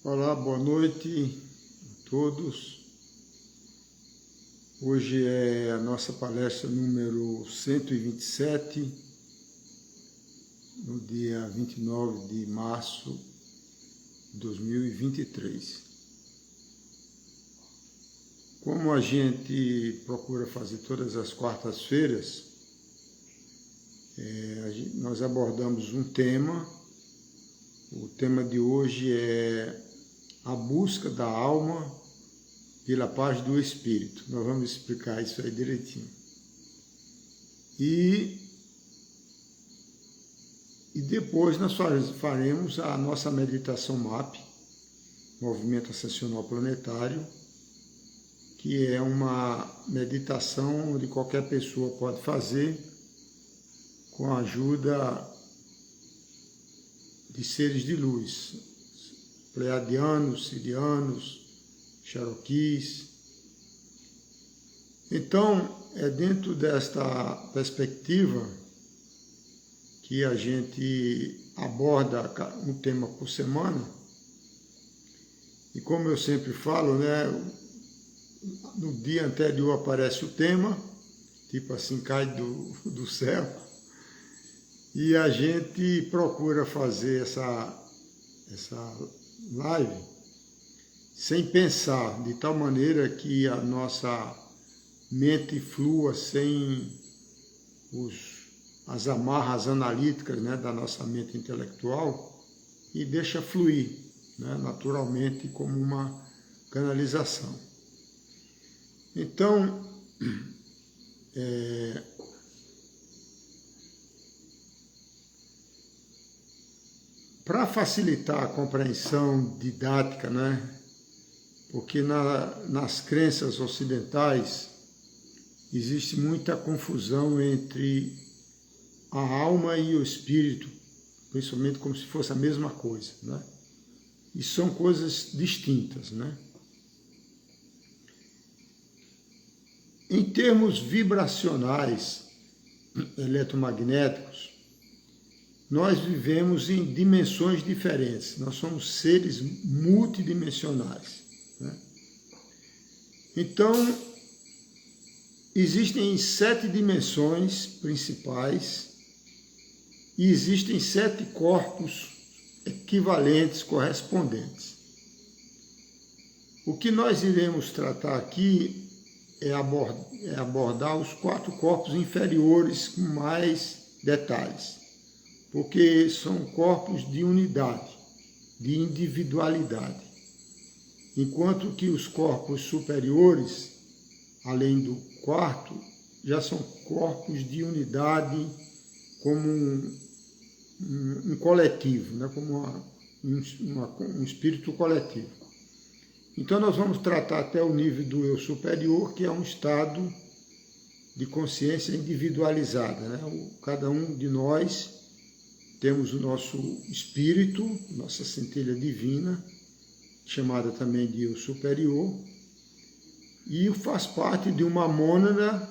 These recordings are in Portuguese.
Olá, boa noite a todos. Hoje é a nossa palestra número 127, no dia 29 de março de 2023. Como a gente procura fazer todas as quartas-feiras, nós abordamos um tema. O tema de hoje é a busca da alma pela paz do espírito. Nós vamos explicar isso aí direitinho. E depois nós faremos a nossa meditação MAP, Movimento Ascensional Planetário, que é uma meditação onde qualquer pessoa pode fazer com a ajuda de seres de luz, pleiadianos, sirianos, cherokees. Então, é dentro desta perspectiva que a gente aborda um tema por semana. E como eu sempre falo, né, no dia anterior aparece o tema, tipo assim, cai do céu, e a gente procura fazer essa live sem pensar, de tal maneira que a nossa mente flua sem as amarras analíticas, né, da nossa mente intelectual e deixa fluir, né, naturalmente como uma canalização. Então, para facilitar a compreensão didática, né? Porque nas crenças ocidentais existe muita confusão entre a alma e o espírito, principalmente como se fosse a mesma coisa, né? E são coisas distintas, né? Em termos vibracionais, eletromagnéticos, nós vivemos em dimensões diferentes, nós somos seres multidimensionais, né? Então, existem 7 dimensões principais e existem 7 corpos equivalentes, correspondentes. O que nós iremos tratar aqui é abordar os 4 corpos inferiores com mais detalhes, porque são corpos de unidade, de individualidade. Enquanto que os corpos superiores, além do quarto, já são corpos de unidade como um coletivo, né? Como um espírito coletivo. Então nós vamos tratar até o nível do eu superior, que é um estado de consciência individualizada, né? Cada um de nós temos o nosso espírito, nossa centelha divina, chamada também de eu superior, e faz parte de uma mônada,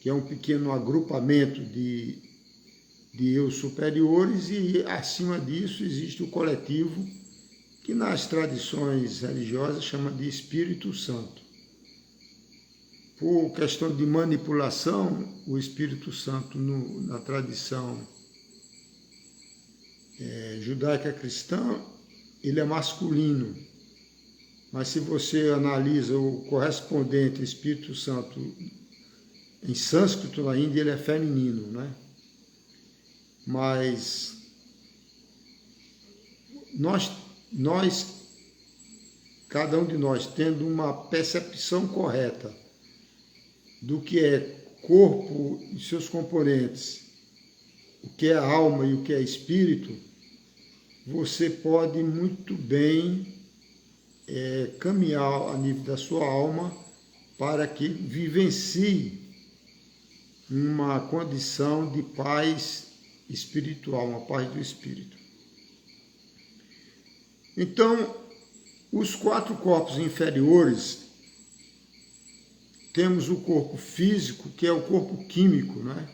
que é um pequeno agrupamento de eu superiores, e acima disso existe o coletivo, que nas tradições religiosas chama de Espírito Santo. Por questão de manipulação, o Espírito Santo na tradição judaica cristã, ele é masculino, mas se você analisa o correspondente Espírito Santo em sânscrito na Índia, ele é feminino, né? Mas nós, cada um de nós, tendo uma percepção correta do que é corpo e seus componentes, o que é alma e o que é espírito, você pode muito bem caminhar a nível da sua alma para que vivencie uma condição de paz espiritual, uma paz do espírito. Então, os 4 corpos inferiores, temos o corpo físico, que é o corpo químico, né?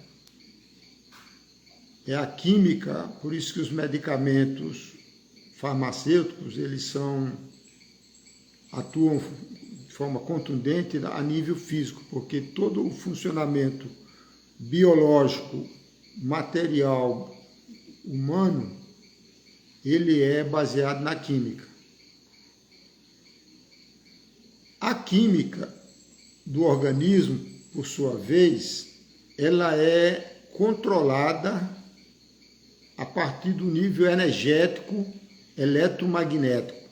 É a química, por isso que os medicamentos farmacêuticos, eles atuam de forma contundente a nível físico, porque todo o funcionamento biológico, material, humano, ele é baseado na química. A química do organismo, por sua vez, ela é controlada a partir do nível energético eletromagnético.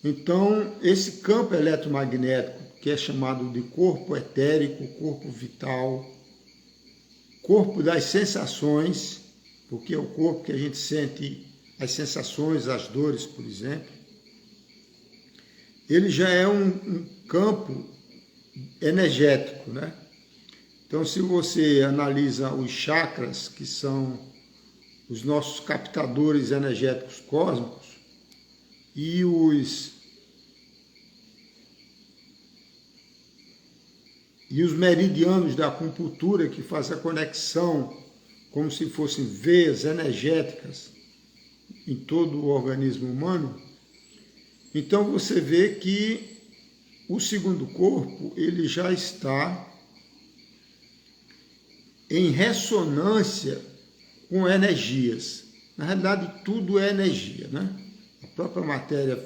Então, esse campo eletromagnético, que é chamado de corpo etérico, corpo vital, corpo das sensações, porque é o corpo que a gente sente as sensações, as dores, por exemplo, ele já é um campo energético, né? Então, se você analisa os chakras, que são os nossos captadores energéticos cósmicos, e os meridianos da acupuntura, que faz a conexão como se fossem veias energéticas em todo o organismo humano, então você vê que o segundo corpo ele já está em ressonância com energias. Na realidade, tudo é energia, né? A própria matéria,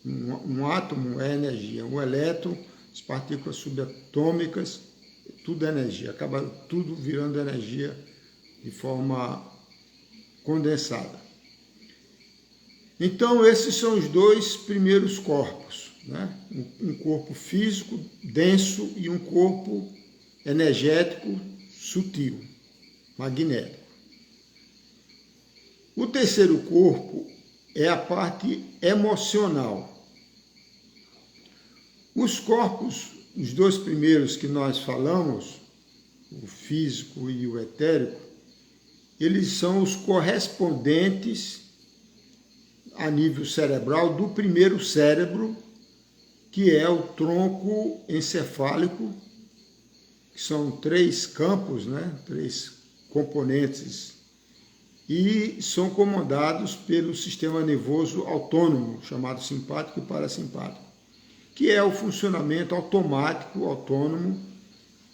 um átomo é energia, um elétron, as partículas subatômicas, tudo é energia, acaba tudo virando energia de forma condensada. Então, esses são os dois primeiros corpos, né? Um corpo físico denso e um corpo energético sutil, magnético. O terceiro corpo é a parte emocional. Os corpos, os dois primeiros que nós falamos, o físico e o etérico, eles são os correspondentes a nível cerebral do primeiro cérebro, que é o tronco encefálico, que são 3 campos, né? 3 componentes, e são comandados pelo sistema nervoso autônomo, chamado simpático e parasimpático, que é o funcionamento automático, autônomo,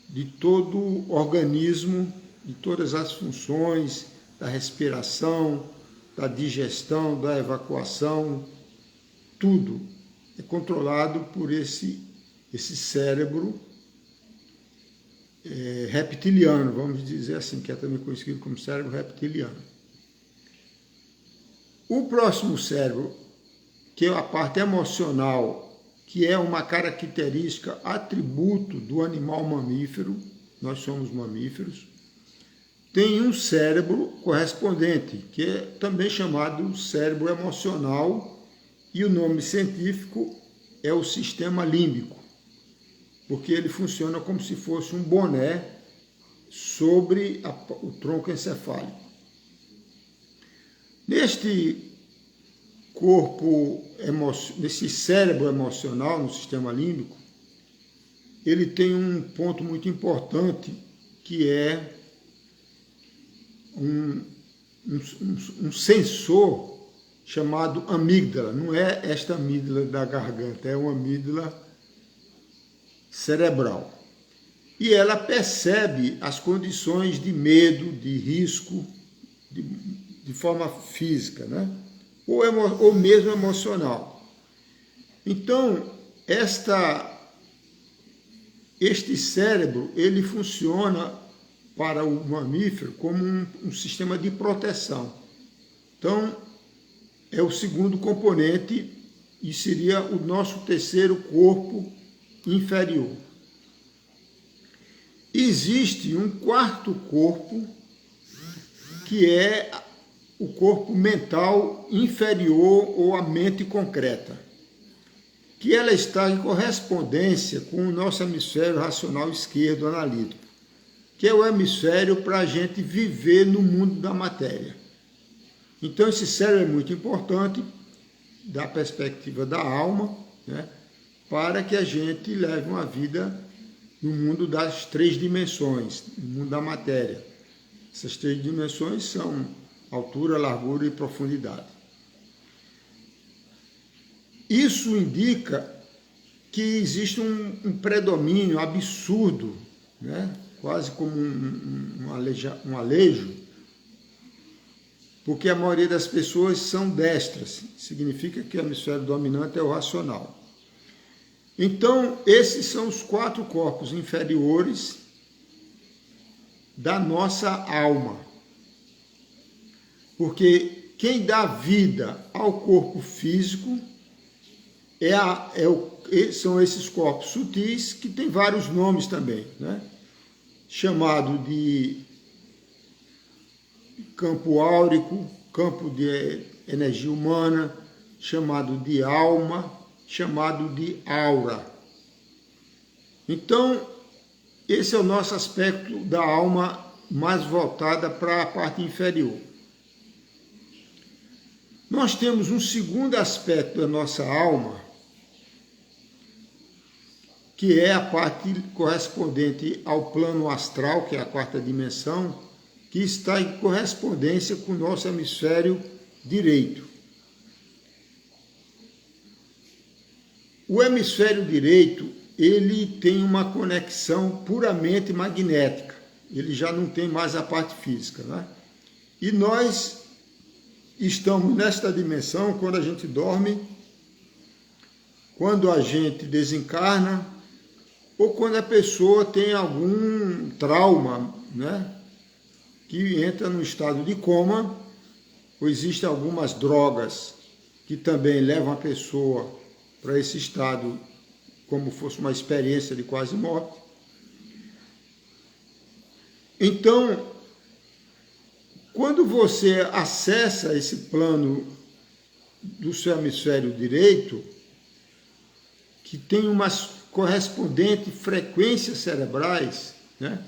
de todo o organismo, de todas as funções, da respiração, da digestão, da evacuação, tudo é controlado por esse cérebro reptiliano, vamos dizer assim, que é também conhecido como cérebro reptiliano. O próximo cérebro, que é a parte emocional, que é uma característica, atributo do animal mamífero, nós somos mamíferos, tem um cérebro correspondente, que é também chamado cérebro emocional, e o nome científico é o sistema límbico, porque ele funciona como se fosse um boné sobre o tronco encefálico. Nesse cérebro emocional, no sistema límbico, ele tem um ponto muito importante, que é um sensor chamado amígdala. Não é esta amígdala da garganta, é uma amígdala cerebral. E ela percebe as condições de medo, de risco, de forma física, né? ou mesmo emocional. Então, este cérebro, ele funciona para o mamífero como um sistema de proteção. Então, é o segundo componente e seria o nosso terceiro corpo inferior. Existe um quarto corpo, que é o corpo mental inferior ou a mente concreta, que ela está em correspondência com o nosso hemisfério racional esquerdo analítico, que é o hemisfério para a gente viver no mundo da matéria. Então, esse cérebro é muito importante da perspectiva da alma, né, para que a gente leve uma vida no mundo das 3 dimensões, no mundo da matéria. Essas 3 dimensões são altura, largura e profundidade. isso indica que existe um predomínio absurdo, né? Quase como um alejo, porque a maioria das pessoas são destras, significa que o hemisfério dominante é o racional. Então, esses são os 4 corpos inferiores da nossa alma. Porque quem dá vida ao corpo físico são esses corpos sutis, que tem vários nomes também, né? Chamado de campo áurico, campo de energia humana, chamado de alma, chamado de aura. Então, esse é o nosso aspecto da alma mais voltada para a parte inferior. Nós temos um segundo aspecto da nossa alma, que é a parte correspondente ao plano astral, que é a 4ª dimensão, que está em correspondência com o nosso hemisfério direito. O hemisfério direito, ele tem uma conexão puramente magnética, ele já não tem mais a parte física, né? E nós estamos nesta dimensão quando a gente dorme, quando a gente desencarna, ou quando a pessoa tem algum trauma, né, que entra no estado de coma, ou existem algumas drogas que também levam a pessoa para esse estado como fosse uma experiência de quase morte. Então, quando você acessa esse plano do seu hemisfério direito, que tem umas correspondentes frequências cerebrais, né?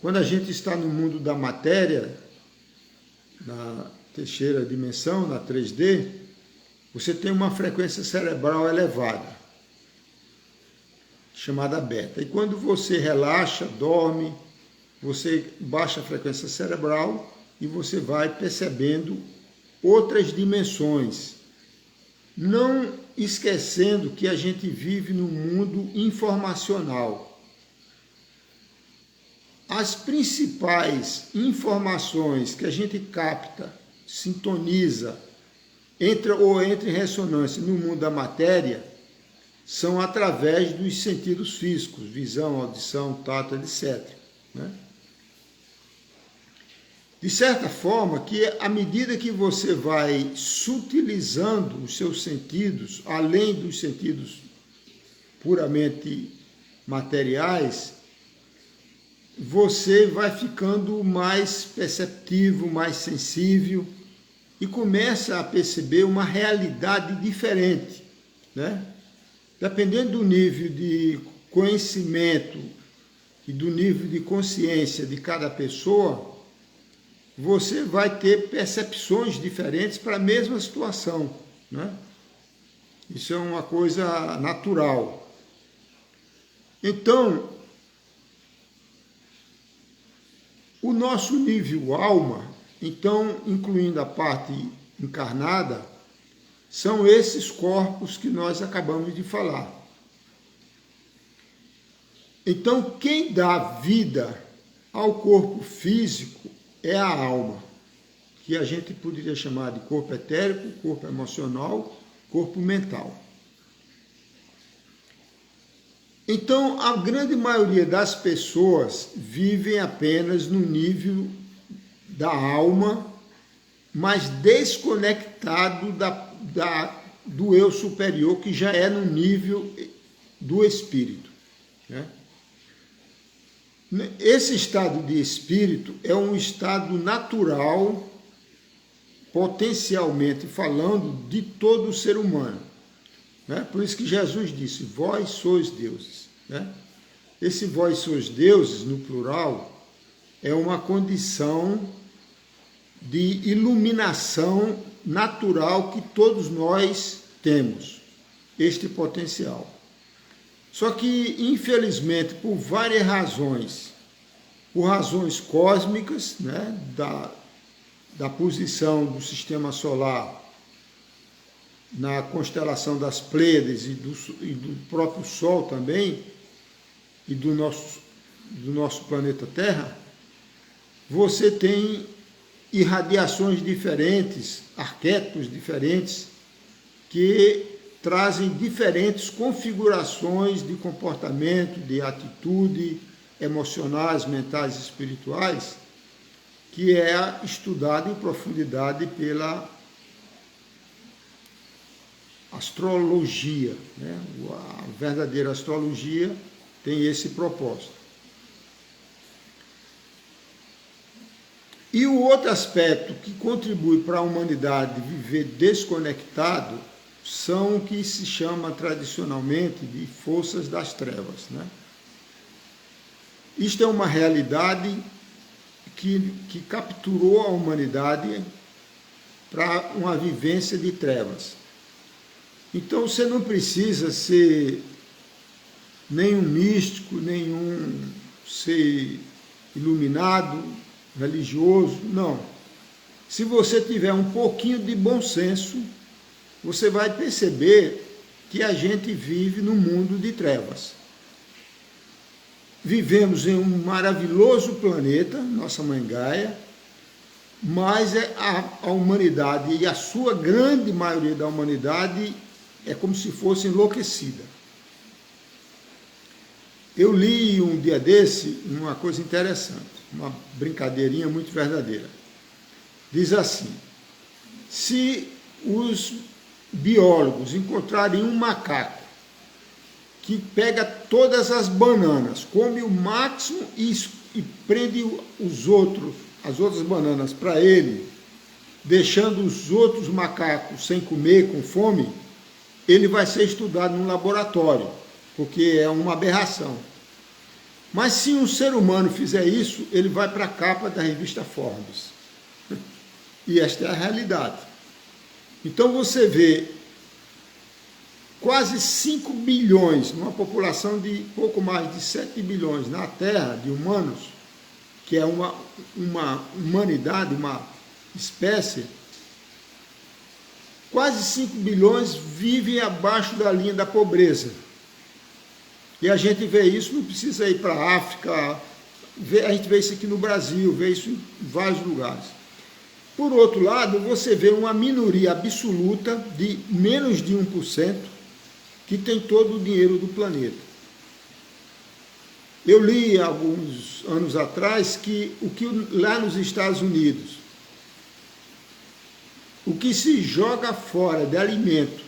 Quando a gente está no mundo da matéria, na 3ª dimensão, na 3D, você tem uma frequência cerebral elevada, chamada beta. E quando você relaxa, dorme, você baixa a frequência cerebral e você vai percebendo outras dimensões, não esquecendo que a gente vive num mundo informacional. As principais informações que a gente capta, sintoniza, entra em ressonância no mundo da matéria, são através dos sentidos físicos, visão, audição, tato, etc., né? De certa forma, que à medida que você vai sutilizando os seus sentidos, além dos sentidos puramente materiais, você vai ficando mais perceptivo, mais sensível e começa a perceber uma realidade diferente, né? Dependendo do nível de conhecimento e do nível de consciência de cada pessoa, você vai ter percepções diferentes para a mesma situação, né? Isso é uma coisa natural. Então, o nosso nível alma, então, incluindo a parte encarnada, são esses corpos que nós acabamos de falar. Então, quem dá vida ao corpo físico é a alma, que a gente poderia chamar de corpo etérico, corpo emocional, corpo mental. Então, a grande maioria das pessoas vivem apenas no nível da alma, mas desconectado do eu superior, que já é no nível do espírito, né? Esse estado de espírito é um estado natural, potencialmente falando, de todo ser humano, né? Por isso que Jesus disse, vós sois deuses, né? Esse vós sois deuses, no plural, é uma condição de iluminação natural que todos nós temos, este potencial. Só que, infelizmente, por várias razões, por razões cósmicas, né, da posição do sistema solar na constelação das Pleiades e do próprio Sol também, e do nosso planeta Terra, você tem irradiações diferentes, arquétipos diferentes, que trazem diferentes configurações de comportamento, de atitude, emocionais, mentais e espirituais, que é estudado em profundidade pela astrologia, né? A verdadeira astrologia tem esse propósito. E o outro aspecto que contribui para a humanidade viver desconectado são o que se chama tradicionalmente de forças das trevas, né? Isto é uma realidade que capturou a humanidade para uma vivência de trevas. Então você não precisa ser nenhum místico, nenhum ser iluminado, religioso, não. Se você tiver um pouquinho de bom senso, você vai perceber que a gente vive num mundo de trevas. Vivemos em um maravilhoso planeta, nossa mãe Gaia, mas a humanidade, e a sua grande maioria da humanidade, é como se fosse enlouquecida. Eu li um dia desse uma coisa interessante, uma brincadeirinha muito verdadeira. Diz assim: se os biólogos encontrarem um macaco que pega todas as bananas, come o máximo e prende as outras bananas para ele, deixando os outros macacos sem comer, com fome, ele vai ser estudado no laboratório, porque é uma aberração. Mas se um ser humano fizer isso, ele vai para a capa da revista Forbes. E esta é a realidade. Então você vê quase 5 bilhões, numa população de pouco mais de 7 bilhões na Terra, de humanos, que é uma humanidade, uma espécie, quase 5 bilhões vivem abaixo da linha da pobreza. E a gente vê isso, não precisa ir para a África, a gente vê isso aqui no Brasil, vê isso em vários lugares. Por outro lado, você vê uma minoria absoluta de menos de 1% que tem todo o dinheiro do planeta. Eu li alguns anos atrás que lá nos Estados Unidos, o que se joga fora de alimento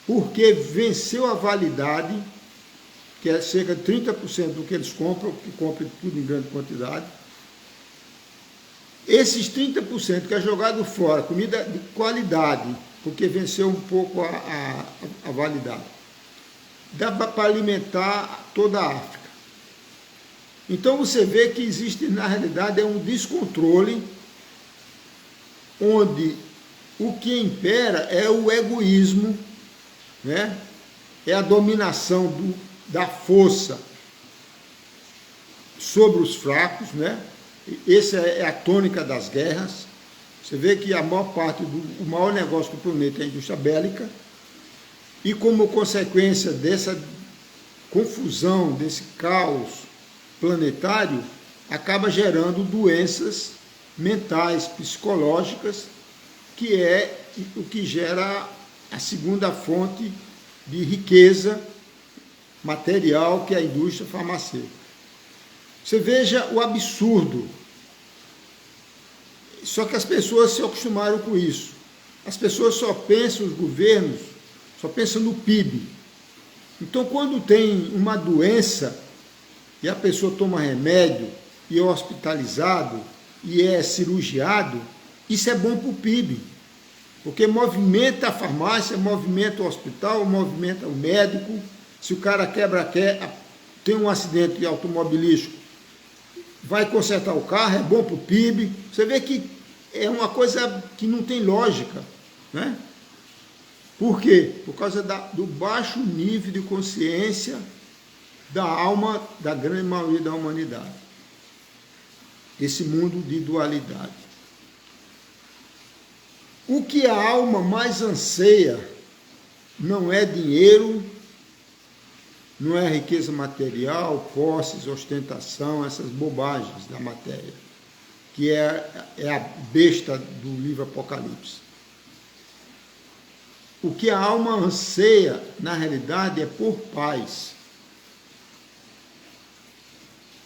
porque venceu a validade, que é cerca de 30% do que eles compram, que compram tudo em grande quantidade, esses 30% que é jogado fora, comida de qualidade, porque venceu um pouco a validade, dá para alimentar toda a África. Então você vê que existe, na realidade, um descontrole, onde o que impera é o egoísmo, né? É a dominação da força sobre os fracos, né? Essa é a tônica das guerras. Você vê que a maior parte o maior negócio do planeta é a indústria bélica, e como consequência dessa confusão, desse caos planetário, acaba gerando doenças mentais, psicológicas, que é o que gera a segunda fonte de riqueza material, que é a indústria farmacêutica. Você veja o absurdo. Só que as pessoas se acostumaram com isso. As pessoas só pensam, os governos, só pensam no PIB. Então, quando tem uma doença e a pessoa toma remédio e é hospitalizado e é cirurgiado, isso é bom para o PIB. Porque movimenta a farmácia, movimenta o hospital, movimenta o médico. Se o cara tem um acidente automobilístico, vai consertar o carro, é bom para o PIB. Você vê que é uma coisa que não tem lógica, né? Por quê? Por causa do baixo nível de consciência da alma da grande maioria da humanidade. Esse mundo de dualidade. O que a alma mais anseia não é dinheiro, não é riqueza material, posses, ostentação, essas bobagens da matéria, que é a besta do livro Apocalipse. O que a alma anseia, na realidade, é por paz.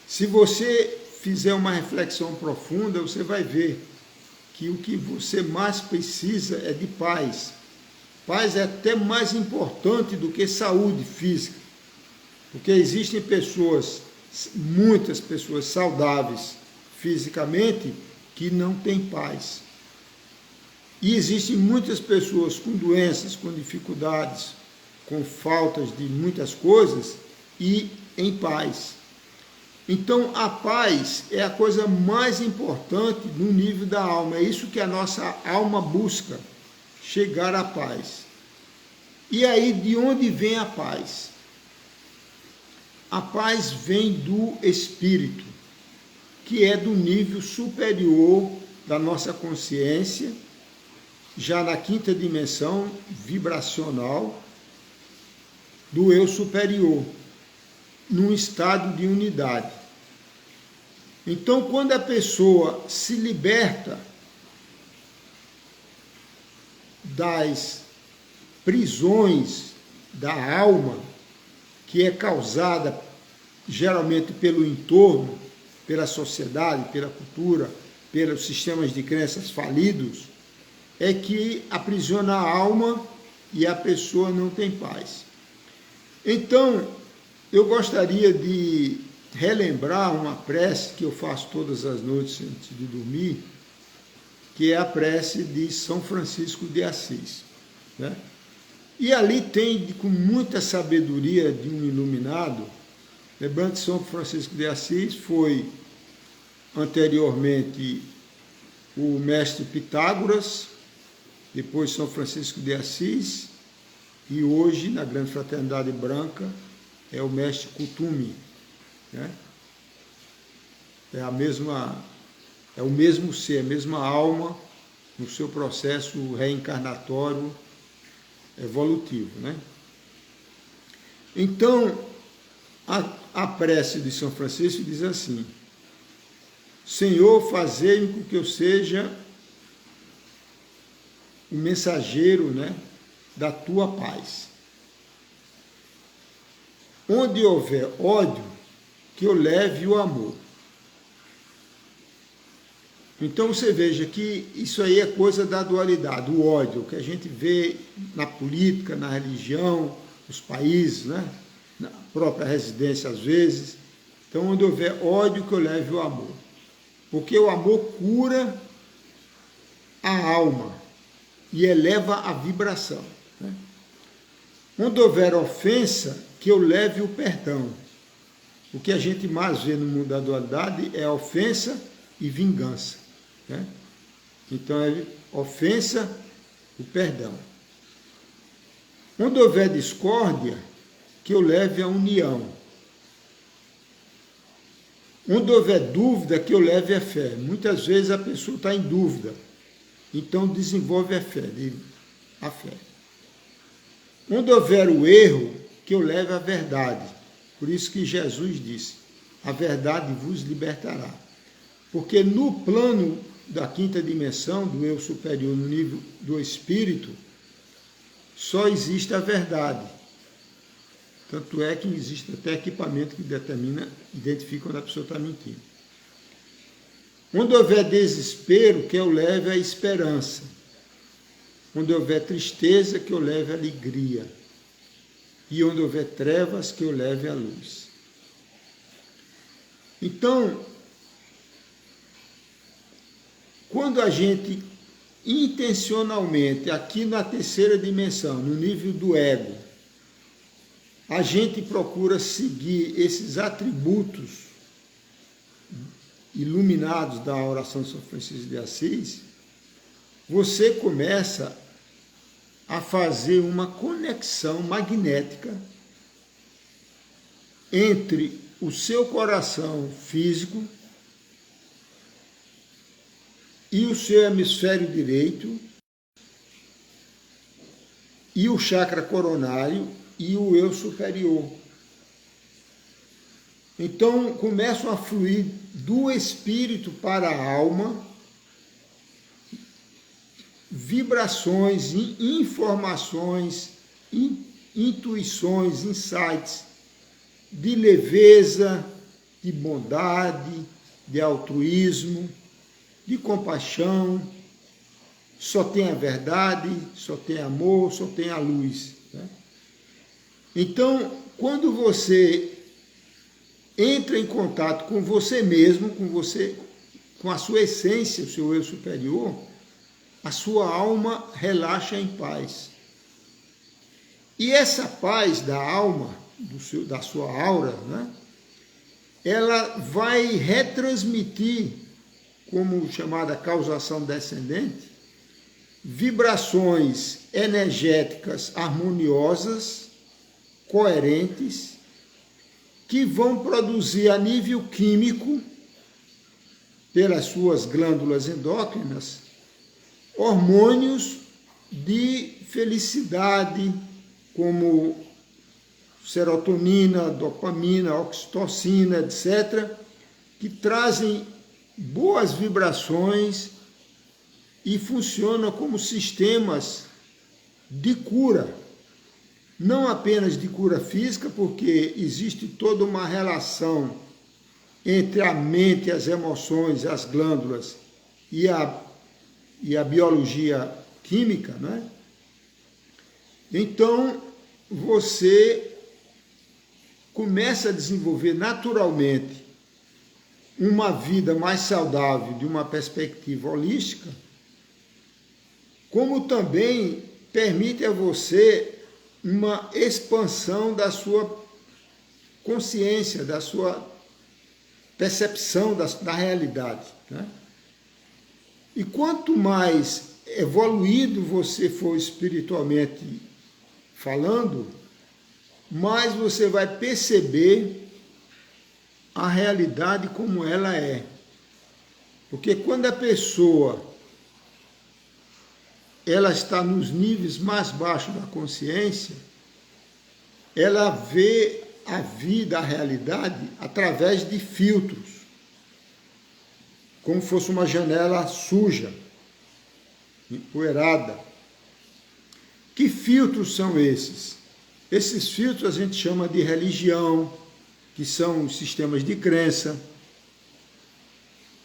Se você fizer uma reflexão profunda, você vai ver que o que você mais precisa é de paz. Paz é até mais importante do que saúde física, porque existem pessoas, muitas pessoas saudáveis fisicamente, que não têm paz. E existem muitas pessoas com doenças, com dificuldades, com faltas de muitas coisas e em paz. Então, a paz é a coisa mais importante no nível da alma. É isso que a nossa alma busca, chegar à paz. E aí, de onde vem a paz? A paz vem do espírito, que é do nível superior da nossa consciência, já na quinta dimensão vibracional do eu superior, num estado de unidade. Então, quando a pessoa se liberta das prisões da alma, que é causada geralmente pelo entorno, pela sociedade, pela cultura, pelos sistemas de crenças falidos, é que aprisiona a alma e a pessoa não tem paz. Então, eu gostaria de relembrar uma prece que eu faço todas as noites antes de dormir, que é a prece de São Francisco de Assis, né? E ali tem, com muita sabedoria de um iluminado, lembrando que São Francisco de Assis foi anteriormente o mestre Pitágoras, depois São Francisco de Assis, e hoje, na Grande Fraternidade Branca, é o mestre Kuthumi, né? É o mesmo ser, a mesma alma no seu processo reencarnatório evolutivo, né? Então, a prece de São Francisco diz assim: Senhor, fazei-me com que eu seja o mensageiro, né, da tua paz. Onde houver ódio, que eu leve o amor. Então você veja que isso aí é coisa da dualidade, o ódio, que a gente vê na política, na religião, nos países, né? Na própria residência às vezes. Então, onde houver ódio, que eu leve o amor. Porque o amor cura a alma e eleva a vibração, né? Onde houver ofensa, que eu leve o perdão. O que a gente mais vê no mundo da dualidade é ofensa e vingança, né? Então, é ofensa, o perdão. Onde houver discórdia, que eu leve a união. Onde houver dúvida, que eu leve a fé. Muitas vezes a pessoa está em dúvida, então desenvolve a fé. Onde houver o erro, que eu leve a verdade. Por isso que Jesus disse, a verdade vos libertará. Porque no plano da quinta dimensão, do eu superior, no nível do espírito, só existe a verdade. Tanto é que existe até equipamento que identifica quando a pessoa está mentindo. Onde houver desespero, que eu leve a esperança. Onde houver tristeza, que eu leve a alegria. E onde houver trevas, que eu leve a luz. Então, quando a gente intencionalmente, aqui na terceira dimensão, no nível do ego, a gente procura seguir esses atributos iluminados da oração de São Francisco de Assis, você começa a fazer uma conexão magnética entre o seu coração físico e o seu hemisfério direito, e o chakra coronário e o eu superior. Então começam a fluir do espírito para a alma vibrações, informações, intuições, insights de leveza, de bondade, de altruísmo, de compaixão. Só tem a verdade, só tem amor, só tem a luz, né? Então, quando você entra em contato com você mesmo, com a sua essência, o seu eu superior, a sua alma relaxa em paz. E essa paz da alma, da sua aura, né, ela vai retransmitir, como chamada causação descendente, vibrações energéticas harmoniosas, coerentes, que vão produzir a nível químico, pelas suas glândulas endócrinas, hormônios de felicidade, como serotonina, dopamina, oxitocina, etc., que trazem boas vibrações e funcionam como sistemas de cura. Não apenas de cura física, porque existe toda uma relação entre a mente, as emoções, as glândulas e a biologia química, né? Então, você começa a desenvolver naturalmente uma vida mais saudável de uma perspectiva holística, como também permite a você uma expansão da sua consciência, da sua percepção da realidade, né? E quanto mais evoluído você for espiritualmente falando, mais você vai perceber a realidade como ela é. Porque quando a pessoa ela está nos níveis mais baixos da consciência, ela vê a vida, a realidade, através de filtros, como fosse uma janela suja, empoeirada. Que filtros são esses? Esses filtros a gente chama de religião, que são os sistemas de crença,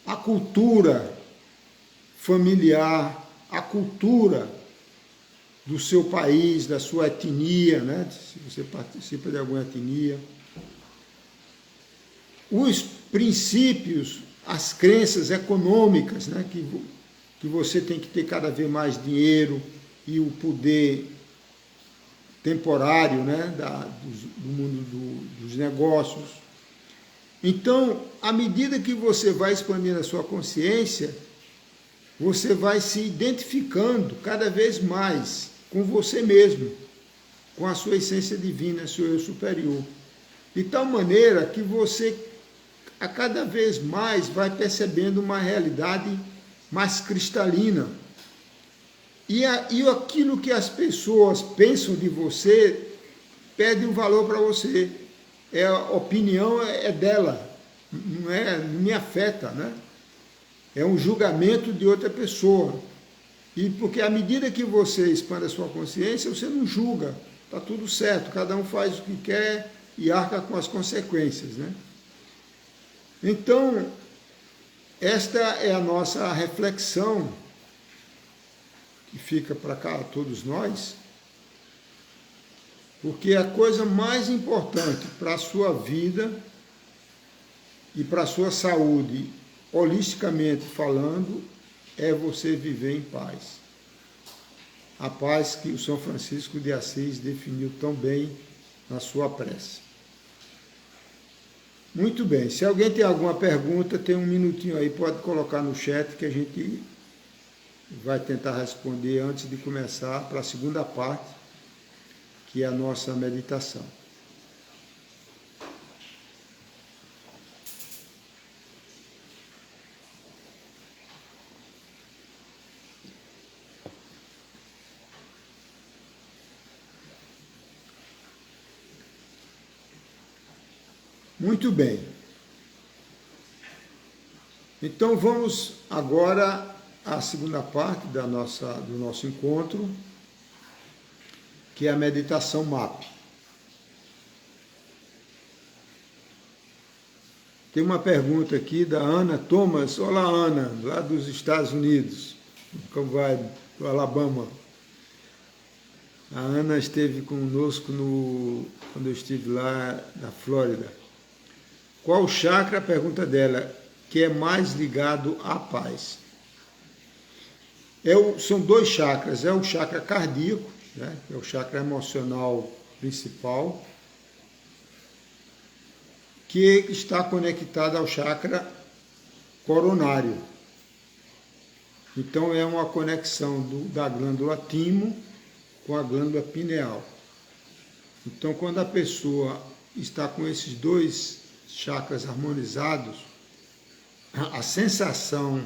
a cultura familiar, a cultura do seu país, da sua etnia, né? Se você participa de alguma etnia, os princípios, as crenças econômicas, né? Que você tem que ter cada vez mais dinheiro e o poder temporário, né? Do mundo dos negócios. Então, à medida que você vai expandindo a sua consciência, você vai se identificando cada vez mais com você mesmo, com a sua essência divina, seu eu superior. De tal maneira que você, a cada vez mais, vai percebendo uma realidade mais cristalina. E aquilo que as pessoas pensam de você perde um valor para você. A opinião é dela, não me afeta, né? É um julgamento de outra pessoa. E porque à medida que você expande a sua consciência, você não julga, está tudo certo, cada um faz o que quer e arca com as consequências, né? Então, esta é a nossa reflexão, que fica para cá a todos nós, porque a coisa mais importante para a sua vida e para a sua saúde, holisticamente falando, é você viver em paz. A paz que o São Francisco de Assis definiu tão bem na sua prece. Muito bem, se alguém tem alguma pergunta, tem um minutinho aí, pode colocar no chat que a gente vai tentar responder antes de começar para a segunda parte, que é a nossa meditação. Muito bem. Então vamos agora à segunda parte do nosso encontro, que é a meditação MAP. Tem uma pergunta aqui da Ana Thomas. Olá, Ana, lá dos Estados Unidos. Como vai? Do Alabama. A Ana esteve conosco quando eu estive lá na Flórida. Qual chakra, a pergunta dela, que é mais ligado à paz? São dois chakras. É o chakra cardíaco, né? É o chakra emocional principal, que está conectado ao chakra coronário. Então é uma conexão da glândula timo com a glândula pineal. Então quando a pessoa está com esses dois chakras harmonizados, a sensação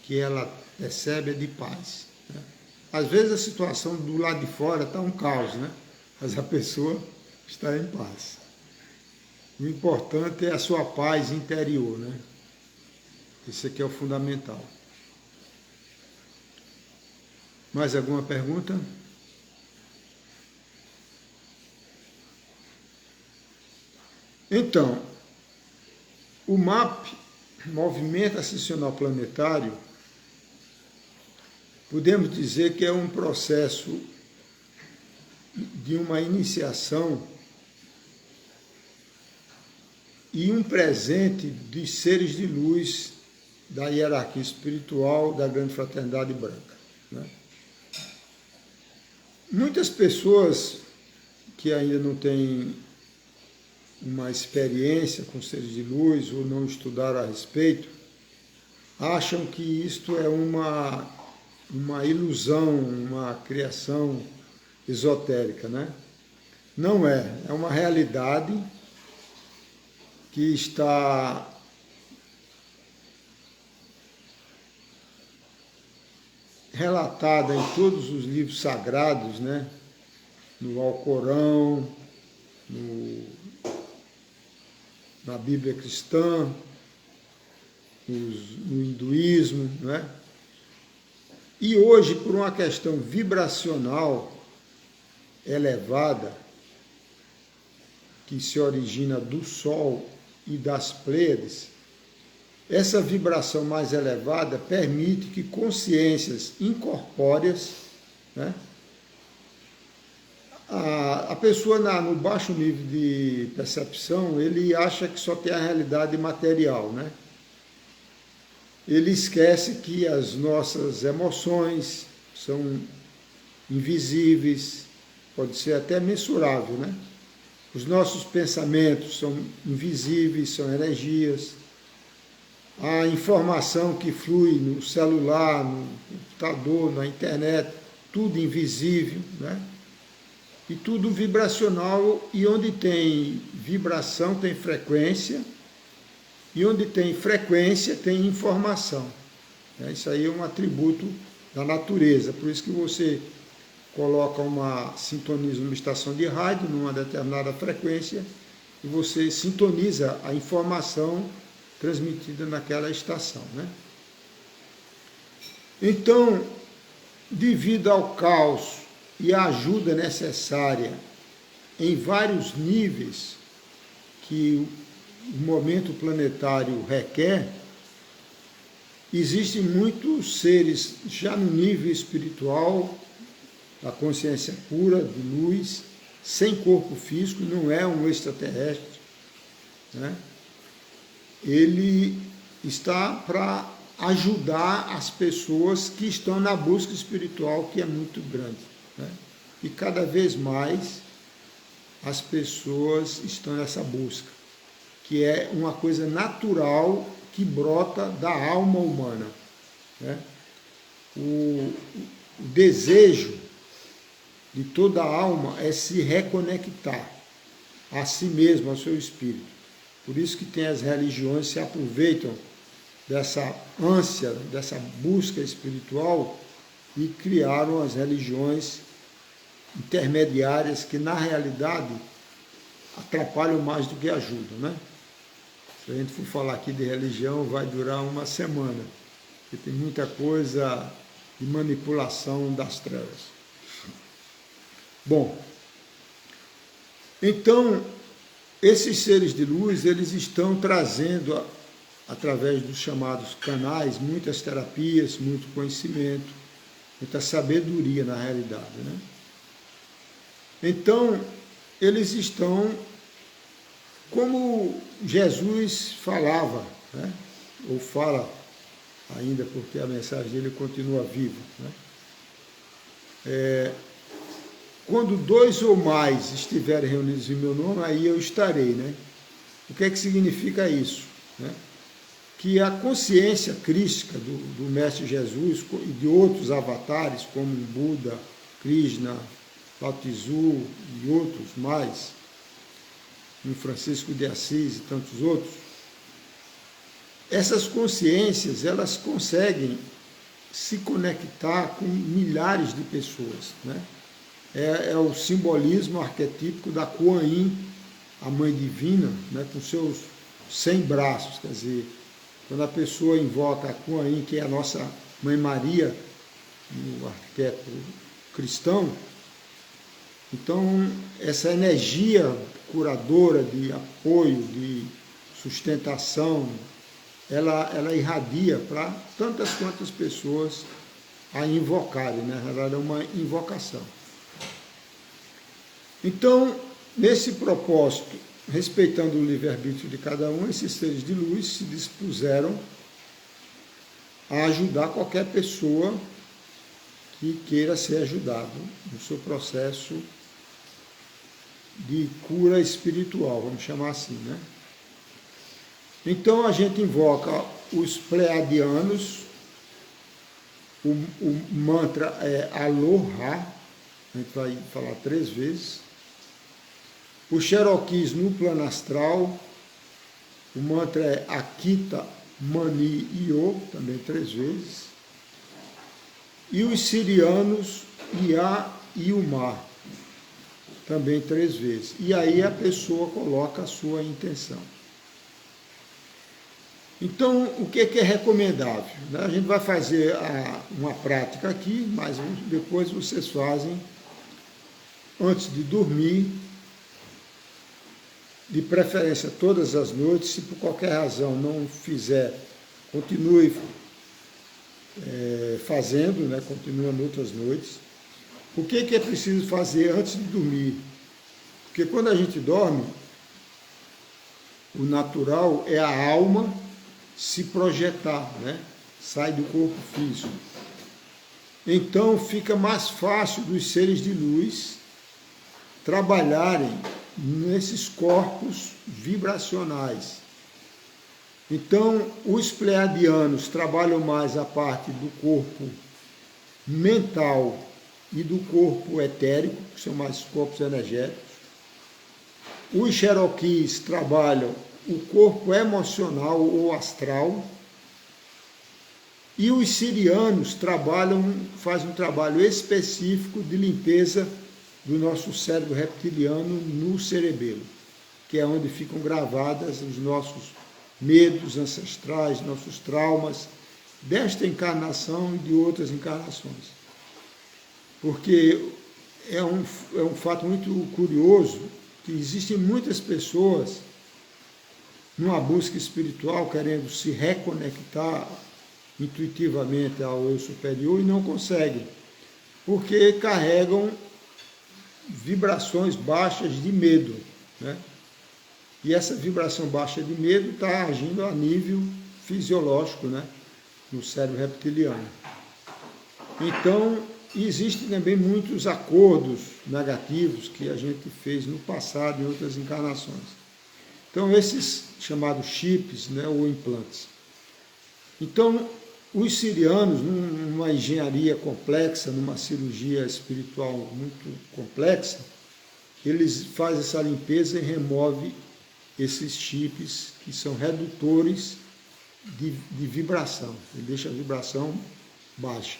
que ela percebe é de paz, né? Às vezes a situação do lado de fora está um caos, né? Mas a pessoa está em paz. O importante é a sua paz interior, né? Esse aqui é o fundamental. Mais alguma pergunta? Então, o MAP, Movimento Ascensional Planetário, podemos dizer que é um processo de uma iniciação e um presente de seres de luz da hierarquia espiritual da Grande Fraternidade Branca, né? Muitas pessoas que ainda não têm uma experiência com seres de luz ou não estudaram a respeito, acham que isto é uma ilusão, uma criação esotérica, né? Não é, é uma realidade que está relatada em todos os livros sagrados, né? No Alcorão, na Bíblia cristã, no hinduísmo, né? E hoje, por uma questão vibracional elevada, que se origina do Sol e das Pleiades, essa vibração mais elevada permite que consciências incorpóreas, né? A pessoa no baixo nível de percepção, ele acha que só tem a realidade material, né? Ele esquece que as nossas emoções são invisíveis, pode ser até mensurável, né? Os nossos pensamentos são invisíveis, são energias. A informação que flui no celular, no computador, na internet, tudo invisível, né? E tudo vibracional, e onde tem vibração tem frequência, e onde tem frequência tem informação. Isso aí é um atributo da natureza, por isso que você coloca sintoniza uma estação de rádio numa determinada frequência e você sintoniza a informação transmitida naquela estação, né? Então, devido ao caos e à ajuda necessária em vários níveis que o momento planetário requer, existem muitos seres já no nível espiritual, da consciência pura, de luz, sem corpo físico, não é um extraterrestre, né? Ele está para ajudar as pessoas que estão na busca espiritual, que é muito grande, né? E cada vez mais as pessoas estão nessa busca, que é uma coisa natural que brota da alma humana, né? O desejo de toda a alma é se reconectar a si mesmo, ao seu espírito. Por isso que tem as religiões, se aproveitam dessa ânsia, dessa busca espiritual e criaram as religiões intermediárias que, na realidade, atrapalham mais do que ajudam, né? Se a gente for falar aqui de religião, vai durar uma semana, porque tem muita coisa de manipulação das trevas. Bom, então, esses seres de luz, eles estão trazendo, através dos chamados canais, muitas terapias, muito conhecimento, muita sabedoria na realidade, né? Então, eles estão, como Jesus falava, né? Ou fala ainda, porque a mensagem dele continua viva, né? Quando 2 ou mais estiverem reunidos em meu nome, aí eu estarei, né? O que é que significa isso, né? Que a consciência crística do Mestre Jesus e de outros avatares, como Buda, Krishna, Lao Tzu e outros mais, em Francisco de Assis e tantos outros, essas consciências, elas conseguem se conectar com milhares de pessoas, né? É o simbolismo arquetípico da Kuan Yin, a Mãe Divina, né, com seus 100 braços. Quer dizer, quando a pessoa invoca a Kuan Yin, que é a nossa Mãe Maria, no arquétipo cristão, então essa energia curadora de apoio, de sustentação, ela irradia para tantas quantas pessoas a invocarem, né? Na verdade é uma invocação. Então, nesse propósito, respeitando o livre-arbítrio de cada um, esses seres de luz se dispuseram a ajudar qualquer pessoa que queira ser ajudado no seu processo de cura espiritual, vamos chamar assim, né? Então a gente invoca os pleiadianos, o mantra é Aloha, a gente vai falar 3 vezes. Os Cherokees no plano astral, o mantra é Akita Mani Io, também 3 vezes. E os sirianos, Ia e Umar, também 3 vezes. E aí a pessoa coloca a sua intenção. Então, o que é recomendável? A gente vai fazer uma prática aqui, mas depois vocês fazem, antes de dormir, de preferência todas as noites. Se por qualquer razão não fizer, continue fazendo, né? Continuando outras noites. O que é preciso fazer antes de dormir? Porque quando a gente dorme, o natural é a alma se projetar, né? Sai do corpo físico. Então fica mais fácil dos seres de luz trabalharem nesses corpos vibracionais. Então, os pleiadianos trabalham mais a parte do corpo mental e do corpo etérico, que são mais corpos energéticos. Os Cherokees trabalham o corpo emocional ou astral. E os sirianos fazem um trabalho específico de limpeza do nosso cérebro reptiliano no cerebelo, que é onde ficam gravadas os nossos medos ancestrais, nossos traumas, desta encarnação e de outras encarnações. Porque é um fato muito curioso que existem muitas pessoas numa busca espiritual querendo se reconectar intuitivamente ao eu superior e não conseguem, porque carregam vibrações baixas de medo, né? E essa vibração baixa de medo está agindo a nível fisiológico, né? No cérebro reptiliano. Então, existem também muitos acordos negativos que a gente fez no passado em outras encarnações. Então, esses chamados chips, né, ou implantes. Então, os sirianos, numa engenharia complexa, numa cirurgia espiritual muito complexa, eles fazem essa limpeza e removem esses chips que são redutores de vibração, e deixa a vibração baixa.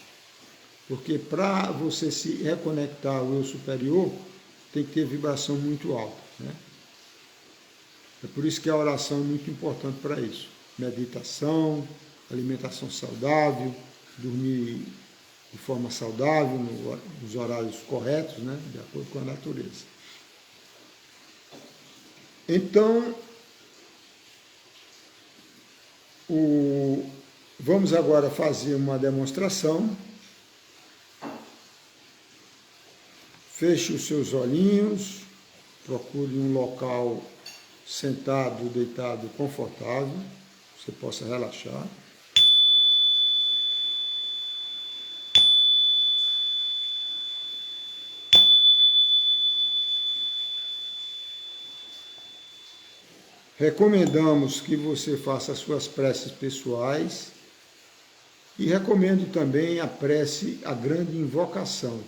Porque para você se reconectar ao eu superior, tem que ter vibração muito alta, né? É por isso que a oração é muito importante para isso. Meditação, alimentação saudável, dormir de forma saudável, nos horários corretos, né, de acordo com a natureza. Então, vamos agora fazer uma demonstração. Feche os seus olhinhos, procure um local sentado, deitado, confortável, você possa relaxar. Recomendamos que você faça as suas preces pessoais e recomendo também a prece, a grande invocação,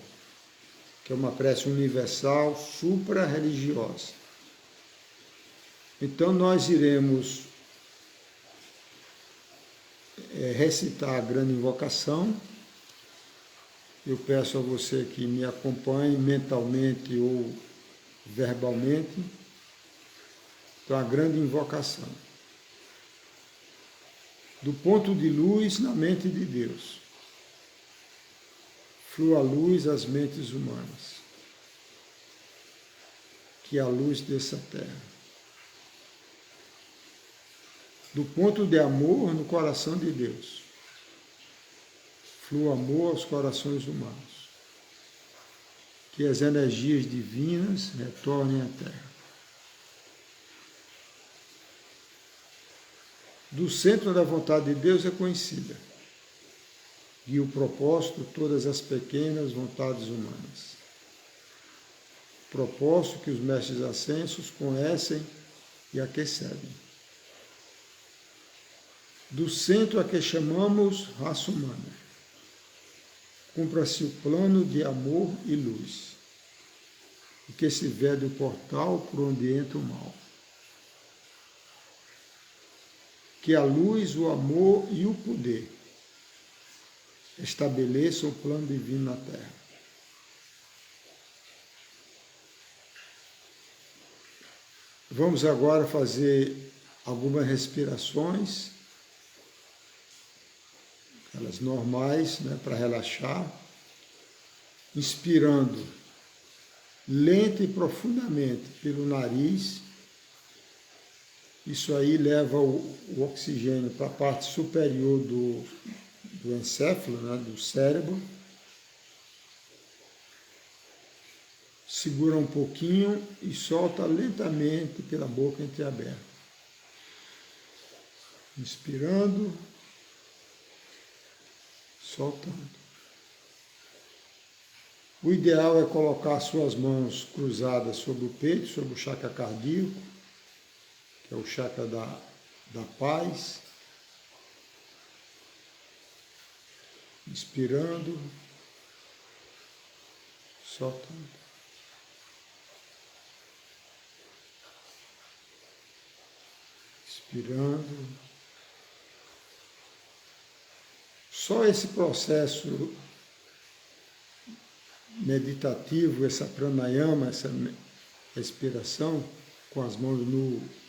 que é uma prece universal, supra-religiosa. Então nós iremos recitar a grande invocação. Eu peço a você que me acompanhe mentalmente ou verbalmente. Então, a grande invocação. Do ponto de luz na mente de Deus, flua a luz às mentes humanas. Que a luz dessa terra. Do ponto de amor no coração de Deus, flua amor aos corações humanos. Que as energias divinas retornem à terra. Do centro da vontade de Deus é conhecida, e o propósito todas as pequenas vontades humanas. Propósito que os mestres ascensos conhecem e a que seguem. Do centro a que chamamos raça humana, cumpra-se o plano de amor e luz, e que se vede o portal por onde entra o mal. Que a luz, o amor e o poder estabeleçam o plano divino na Terra. Vamos agora fazer algumas respirações, aquelas normais, né, para relaxar, inspirando lenta e profundamente pelo nariz. Isso aí leva o oxigênio para a parte superior do encéfalo, né, do cérebro. Segura um pouquinho e solta lentamente pela boca entreaberta. Inspirando, soltando. O ideal é colocar suas mãos cruzadas sobre o peito, sobre o chakra cardíaco, que é o chakra da paz. Inspirando, soltando. Inspirando. Só esse processo meditativo, essa pranayama, essa respiração com as mãos no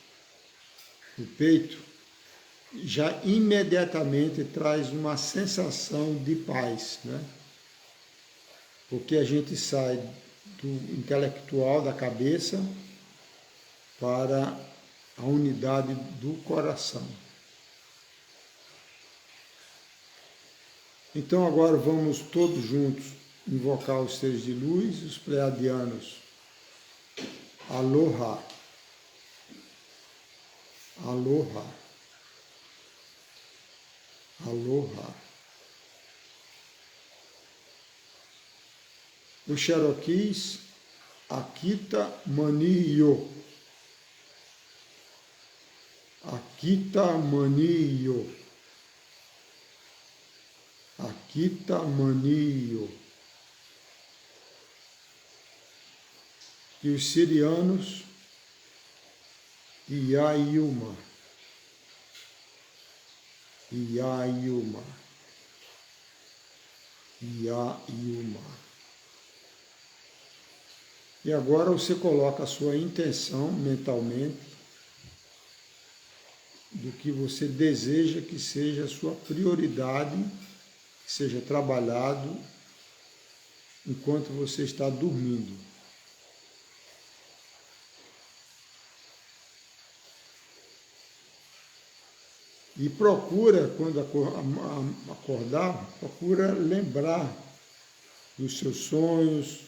peito, já imediatamente traz uma sensação de paz, né? Porque a gente sai do intelectual da cabeça para a unidade do coração. Então agora vamos todos juntos invocar os seres de luz, os pleiadianos. Aloha. Aloha. Aloha. Os Cherokees, Akita Maniyo. Akita Maniyo. Akita Maniyo. E os sirianos, Iayuma. Iayuma. Iayuma. E agora você coloca a sua intenção mentalmente do que você deseja que seja a sua prioridade, que seja trabalhado enquanto você está dormindo. E procura, quando acordar, procura lembrar dos seus sonhos.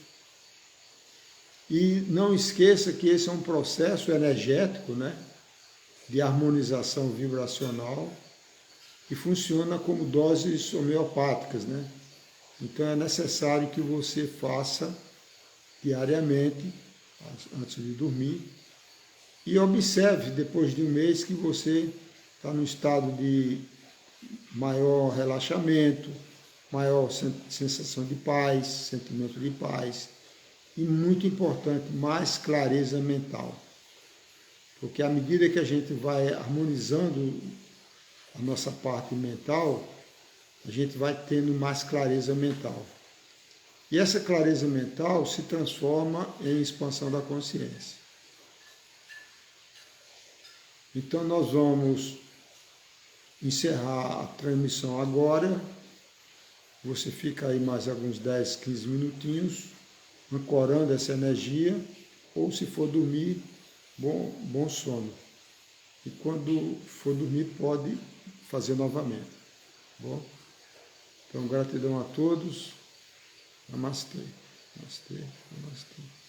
E não esqueça que esse é um processo energético, né, de harmonização vibracional, que funciona como doses homeopáticas, né? Então é necessário que você faça diariamente, antes de dormir, e observe depois de um mês que você está no estado de maior relaxamento, maior sensação de paz, sentimento de paz, e muito importante, mais clareza mental. Porque à medida que a gente vai harmonizando a nossa parte mental, a gente vai tendo mais clareza mental. E essa clareza mental se transforma em expansão da consciência. Então nós vamos encerrar a transmissão agora. Você fica aí mais alguns 10, 15 minutinhos, ancorando essa energia, ou se for dormir, bom sono. E quando for dormir, pode fazer novamente. Bom? Então, gratidão a todos. Namastê. Namastê. Namastê.